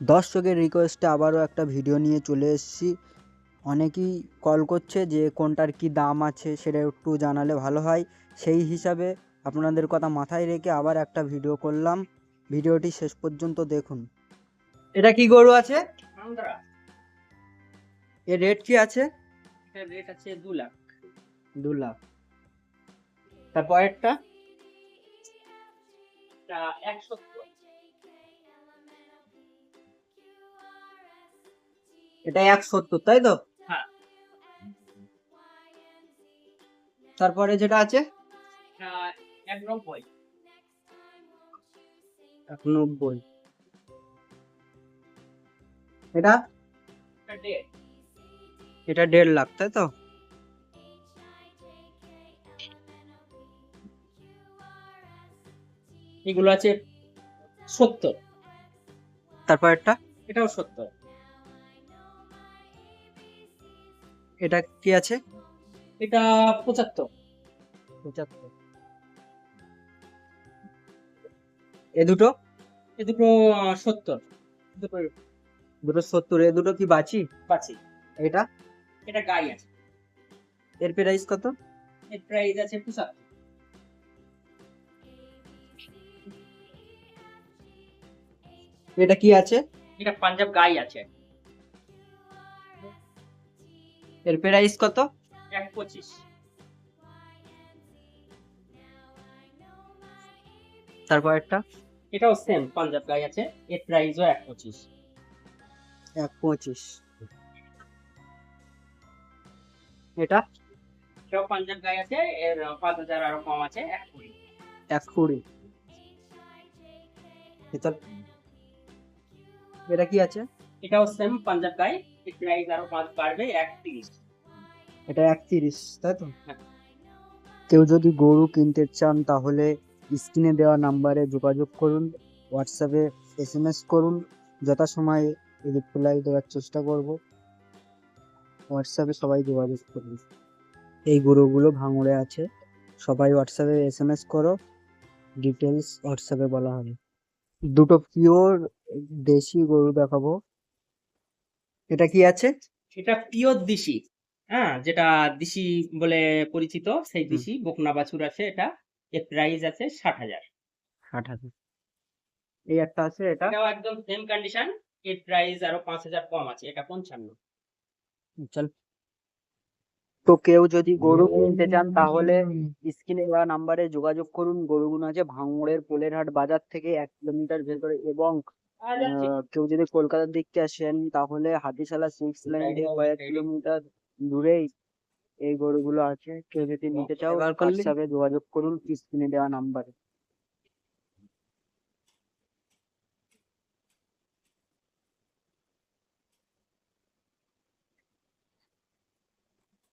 দর্শকের রিকোয়েস্টে আবারও একটা ভিডিও নিয়ে চলে এসেছি। অনেকেই কল করছে যে কোনটার কি দাম আছে সেটা একটু জানালে ভালো হয়, সেই হিসাবে আপনাদের কথা মাথায় রেখে আবার একটা ভিডিও করলাম। ভিডিওটি শেষ পর্যন্ত দেখুন। এটা কি গরু আছে? আমরা এর রেট কি আছে? এটার রেট আছে 2 লাখ। 2 লাখ। তারপরেরটা? এটা 170। এটা 170, তাই তো? হ্যাঁ। তারপরে যেটা আছে? এটা 190। 190। এটা? এটা 1.5। এটা 1.5 লাখ, তাই তো? এগুলো আছে 70। তারপরেরটা? এটাও 70। এটা কি আছে? এটা 75। 75। এ দুটো? এ দুটো 70। দুটো দুটো 70। এ দুটো কি বাছি? বাছি। এটা? এটা গাই আছে। এর প্রাইস কত? এর প্রাইস আছে 75। এটা কি আছে? এটা পাঞ্জাব গাই আছে। এর প্রাইস কত? 125। তারপর একটা? এটাও সেম পাঞ্জাব গাই আছে। এর প্রাইসও 125। 1.25। এটা? এটাও পাঞ্জাব গাই আছে। এর 5000 আরো কম আছে 120। 1.20। এটা কি আছে? এটাও সেম পাঞ্জাব গাই। এর প্রাইস আরো 5 বাড়বে 130। এটা 1.30, তাই তো? হ্যাঁ। কেউ যদি গরু কিনতে চান তাহলে স্ক্রিনে দেওয়া নাম্বারে যোগাযোগ করুন, হোয়াটসঅ্যাপে এসএমএস করুন। যথাসময়ে রিপ্লাই দেওয়ার চেষ্টা করব। হোয়াটসঅ্যাপে সবাই যোগাযোগ করুন। এই গরুগুলো ভাঙড়ে আছে। সবাই হোয়াটসঅ্যাপে এসএমএস করো, ডিটেলস হোয়াটসঅ্যাপে বলা হবে। দুটো পিওর দেশি গরু দেখাবো। এটা কি আছে? এটা পিওর দিশি। হ্যাঁ, যেটা দিশি বলে পরিচিত সেই হুম, দিশি বকনা বাছুর আছে এটা। এর প্রাইস আছে 60,000। 60,000। এই একটা আছে, এটা? এটাও একদম সেম কন্ডিশন। এর প্রাইস আরো 5,000 কম আছে। এটা 55। চল। তো কেউ যদি গরু কিনতে চান তাহলে স্ক্রিনে দেওয়া নাম্বারে যোগাযোগ করুন। গরুগুলো আছে ভাঙড়ের পোলেরহাট বাজার থেকে 1 কিলোমিটার ভেতরে, এবং কেউ যদি কলকাতার দিক থেকে আসেন তাহলে হাতিশালা 6 লাইন থেকে কয়েক কিলোমিটার দূরেই এই গরুগুলো আছে। কেউ যদি নিতে চাও হোয়াটসঅ্যাপে যোগাযোগ করুন স্ক্রিনে দেওয়া নাম্বারে।